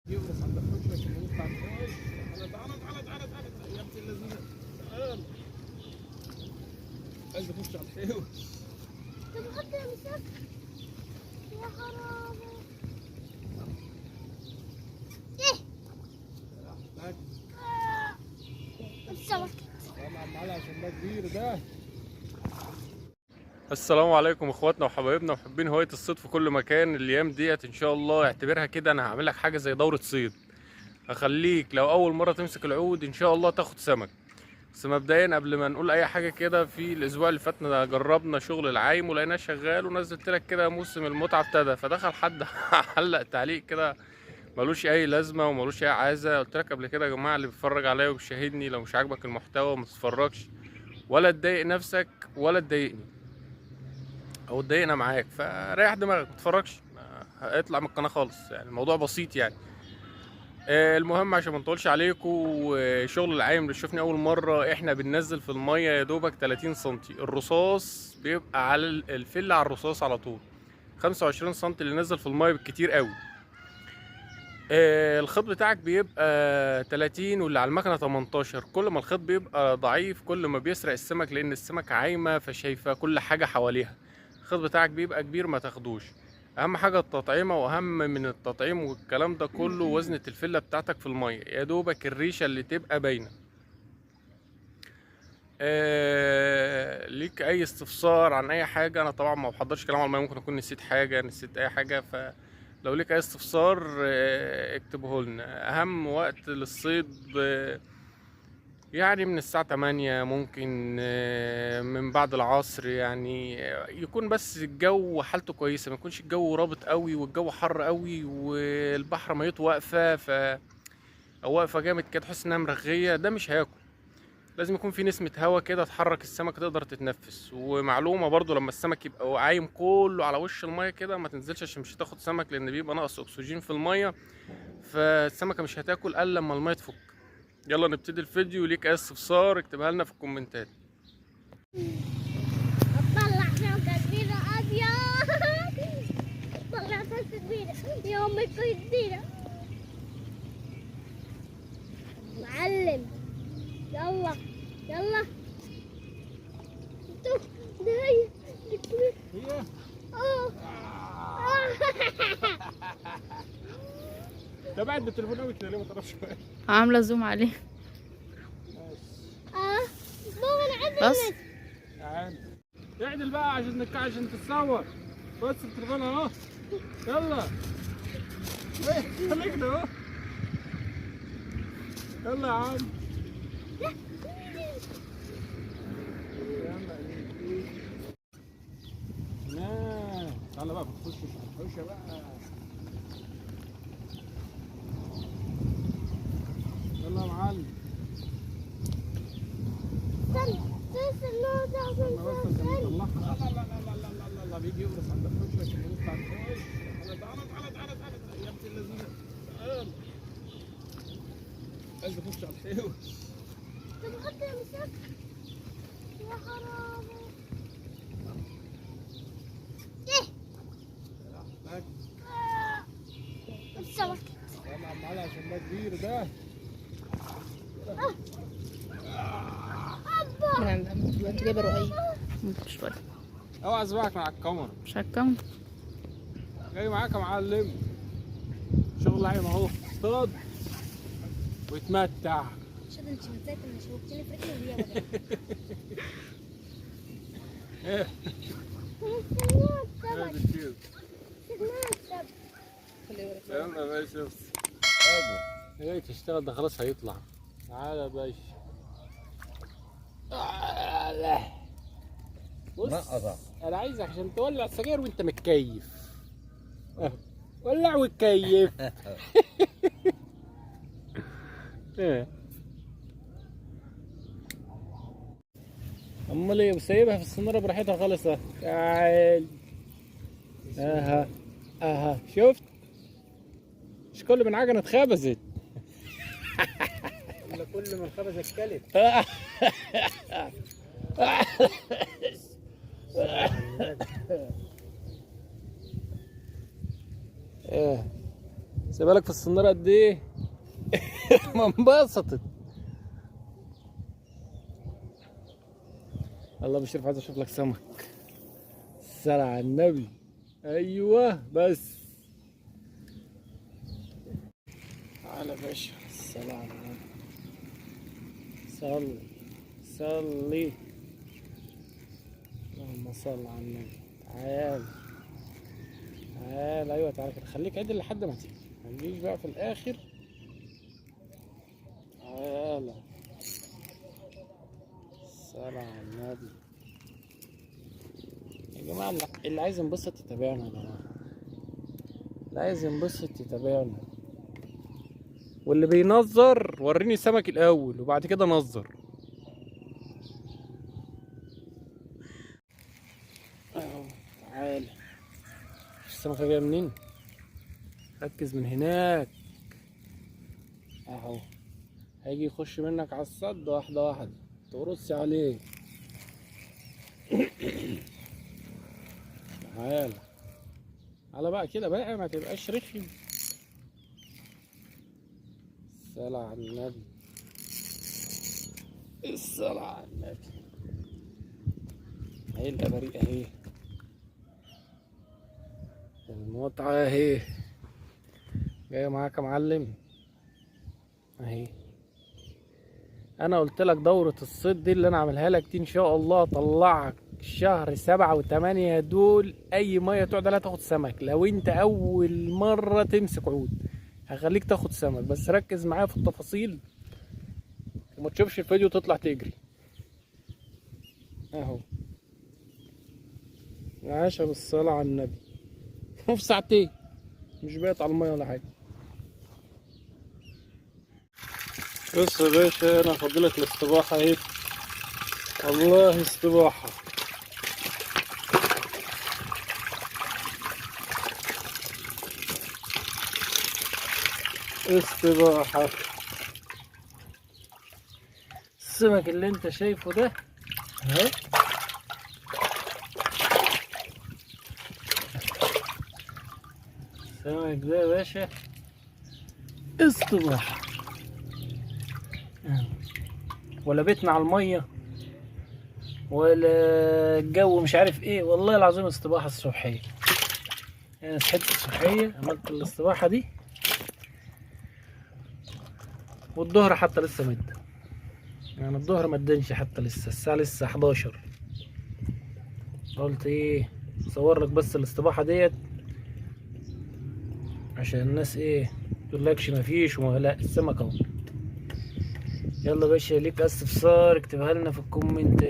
يورث عند الحجرة عشان يطلع الفوز. تعالى يا ابن الذين، تعال عايز اخش على الحيوة. طب حط المسك يا حرامي. ايه السمك طبعا معانا عشان ده كبير ده. السلام عليكم اخواتنا وحبايبنا ومحبين هوايه الصيد في كل مكان. الايام ديت ان شاء الله اعتبرها كده، انا هعمل لك حاجه زي دوره صيد. هخليك لو اول مره تمسك العود ان شاء الله تاخد سمك. بس مبدئيا قبل ما نقول اي حاجه كده، في الاسبوع اللي فاتنا جربنا شغل العايم ولقيناه شغال، ونزلت لك كده موسم المتعه ابتدى، فدخل حد علق تعليق كده ملوش اي لازمه وملوش اي عايزه. قلت لك قبل كده يا جماعه اللي بيتفرج عليا وبيشاهدني، لو مش عاجبك المحتوى ما تتفرجش ولا تضايق نفسك ولا تضايقني او اتضايقنا معاك، فريح دماغك ما تتفرجش، اطلع من القناه خالص. يعني الموضوع بسيط يعني. المهم عشان ما نطولش عليكم، شغل العايم اللي شفني اول مره، احنا بننزل في الميه يا دوبك 30 سنتي. الرصاص بيبقى على الفل على الرصاص على طول 25 سنتي اللي نزل في الميه بالكتير قوي. الخيط بتاعك بيبقى 30 واللي على المكنه 18. كل ما الخيط بيبقى ضعيف كل ما بيسرق السمك، لان السمك عايمه فشايفه كل حاجه حواليها. الخيط بتاعك بيبقى كبير ما تاخدوش. اهم حاجه التطعيمه، واهم من التطعيم والكلام ده كله وزنه الفله بتاعتك في الميه، يا دوبك الريشه اللي تبقى باينه. ليك اي استفسار عن اي حاجه؟ انا طبعا ما بحضرش كلام على الميه، ممكن اكون نسيت حاجه، نسيت اي حاجه، فلو ليك اي استفسار اكتبه لنا. اهم وقت للصيد يعني من الساعة 8 ممكن، من بعد العصر يعني، يكون بس الجو حالته كويسة، ما يكونش الجو رابط قوي والجو حر قوي والبحر ميته واقفة أو واقفة جامد كده تحس انها مرغية، ده مش هياكل. لازم يكون في نسمة هوا كده تحرك السمك تقدر تتنفس. ومعلومة برضو، لما السمك يبقى عايم كله على وش المية كده ما تنزلش عشان مش هتاخد سمك، لأن بيبقى ناقص أكسجين في المية، فالسمكة مش هتاكل إلا لما المية تفك. يلا نبتدي الفيديو. ليك اي استفسار اكتبها لنا في الكومنتات. اطلع سمكة كبيرة ابيض. اطلع سمكة كبيرة يا امي كبيرة. معلم يلا يلا. شوف ده هي دي كبيرة. هي ده بعد التليفون قوي كده ليه ما تعرفش شويه. عاملة زوم عليه. بابا انا بس تعال اعدل بقى عشان تتصور. بص التليفون اهو. يلا خليك ده اهو. يلا يا عم. يلا تعالى بقى بتخش في الحوشه بقى. يلا يا معلم. الله بيجي يورث عند الحجرة عشان يطلع الفوز. تعالى يا ابن الذين، تعال عايز اخش على الحيوة. طب حط المسك يا حرامي. ايه السمك طبعا معانا عشان ده كبير ده. انت جايبه رؤية مش فاضي. اوعى صباعك على الكاميرا. مش هتكمل. جاي معاك يا معلم. شغل عايم اهو، اصطاد ويتمتع. شد انت متذاكر مش شوفتني في رجلي وهي ايه بدأ هذا كتير. يلا يا باشا. جاي تشتغل ده خلاص هيطلع. تعالى يا باشا. بص انا عايزك عشان تولع السجاير وانت متكيف. ولع وتكيف. ايه امال ايه؟ وسايبها في السناره براحتها خالص اهي. تعال اها شفت؟ مش كل من عجنه اتخبزت. الا كل من خبز اتكلت. سيبها لك في الصناره قد ايه. ما انبسطت. الله بشرف، عايز اشوف لك سمك. الصلاة على النبي. ايوه بس. تعالى يا باشا. الصلاة على النبي. صلي صلي. اللهم صل على النبي. تعال تعال. ايوه تعالى كده، خليك عدل لحد ما تيجي، ما تجيش بقى في الاخر. تعالى. الصلاة على النبي. يا جماعة اللي عايز ينبسط يتابعنا يا جماعة. اللي عايز ينبسط يتابعنا. واللي بينظر وريني سمك الأول وبعد كده نظر. اهو تعالى. السمكة جاية منين؟ ركز من هناك. اهو هيجي يخش منك على الصد واحدة واحدة، ترص عليه. تعالى. على بقى كده بقى، ما تبقاش رخم. الصلاة على النبي. الصلاة على النبي. اهي الاباريق اهي. المتعة اهي. جاية معاك يا معلم. اهي. انا قلت لك دورة الصيد دي اللي انا عاملها لك دي ان شاء الله اطلعك شهر 7 و8 دول اي مية تقعد عليها تاخد سمك. لو انت اول مرة تمسك عود هخليك تاخد سمك، بس ركز معايا في التفاصيل وما تشوفش الفيديو تطلع تجري. اهو عاشا بالصلاة على النبي. في ساعتين مش بايت على المية ولا حاجة. بص يا باشا، انا فاضلك الاستباحة اهي. والله استباحة. استباحة. السمك اللي انت شايفه ده اهو. السمك ده يا باشا استباحة. ولا بيتنا على المية ولا الجو مش عارف ايه، والله العظيم استباحة الصبحية. انا صحيت الصبحية عملت الاستباحة دي، والظهر حتى لسه مد، يعني الظهر مدنش حتى لسه، الساعة لسه 11. قلت ايه اصور لك بس الاستباحة ديت عشان الناس ايه متقولكش مفيش لا، السمك اهو. يلا باشا، ليك استفسار اكتبها لنا في الكومنت